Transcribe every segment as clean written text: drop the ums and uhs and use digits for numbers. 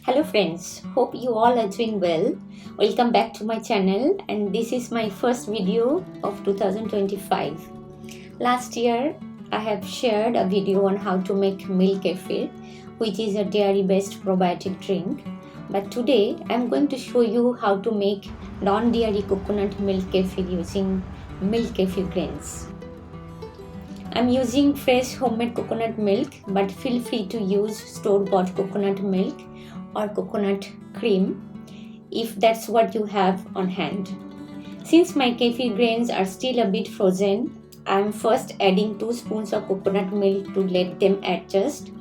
Hello friends, hope you all are doing well. Welcome back to my channel, and this is my first video of 2025. Last year I have shared a video on how to make milk kefir, which is a dairy based probiotic drink. But today I am going to show you how to make non-dairy coconut milk kefir using milk kefir grains. I am using fresh homemade coconut milk, but feel free to use store-bought coconut milk or coconut cream if that's what you have on hand. Since my kefir grains are still a bit frozen, I am first adding 2 spoons of coconut milk to let them adjust.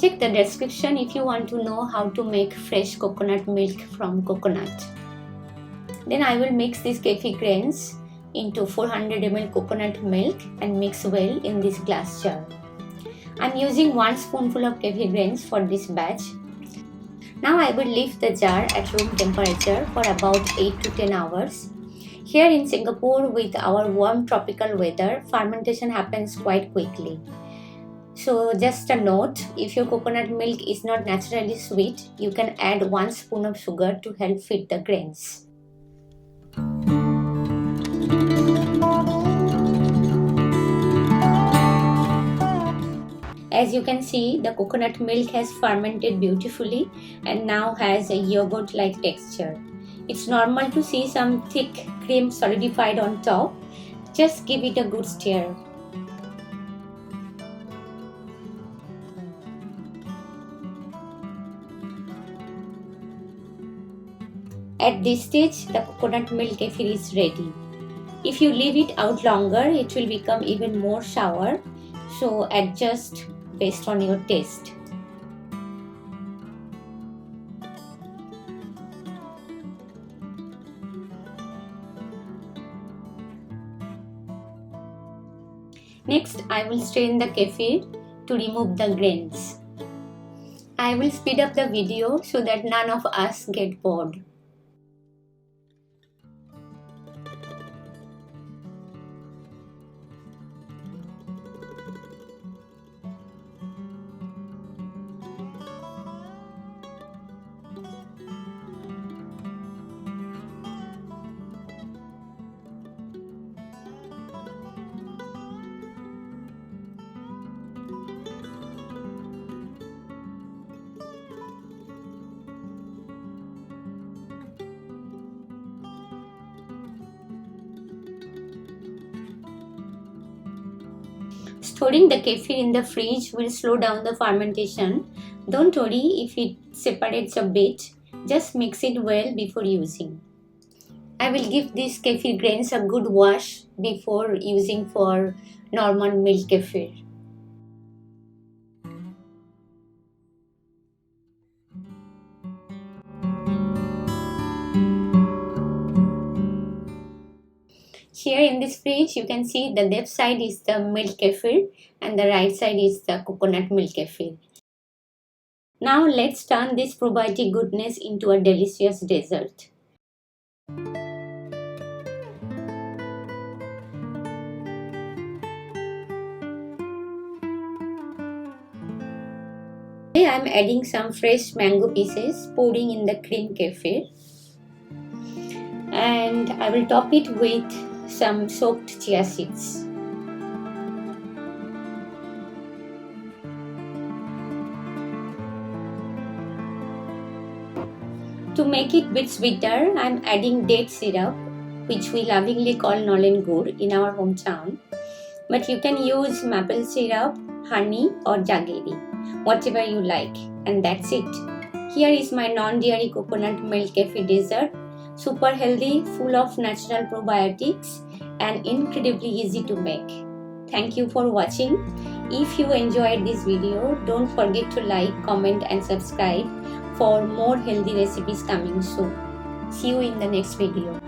Check the description if you want to know how to make fresh coconut milk from coconut. Then I will mix these kefir grains into 400 ml coconut milk and mix well in this glass jar. I am using 1 spoonful of kefir grains for this batch. Now I will leave the jar at room temperature for about 8 to 10 hours. Here in Singapore, with our warm tropical weather, fermentation happens quite quickly. So just a note, if your coconut milk is not naturally sweet, you can add 1 spoon of sugar to help fit the grains. As you can see, the coconut milk has fermented beautifully and now has a yogurt-like texture. It's normal to see some thick cream solidified on top. Just give it a good stir. At this stage, the coconut milk kefir is ready. If you leave it out longer, it will become even more sour. So adjust based on your taste. Next, I will strain the kefir to remove the grains. I will speed up the video so that none of us get bored. Storing the kefir in the fridge will slow down the fermentation. Don't worry if it separates a bit, just mix it well before using. I will give these kefir grains a good wash before using for normal milk kefir. Here in this fridge, you can see the left side is the milk kefir and the right side is the coconut milk kefir. Now let's turn this probiotic goodness into a delicious dessert. Today I am adding some fresh mango pieces, pouring in the cream kefir, and I will top it with some soaked chia seeds. To make it a bit sweeter, I am adding date syrup, which we lovingly call nolen in our hometown. But you can use maple syrup, honey or jaggery, whatever you like, and that's it. Here is my non-dairy coconut milk kefir dessert. Super healthy, full of natural probiotics and incredibly easy to make. Thank you for watching. If you enjoyed this video, don't forget to like, comment and subscribe for more healthy recipes coming soon. See you in the next video.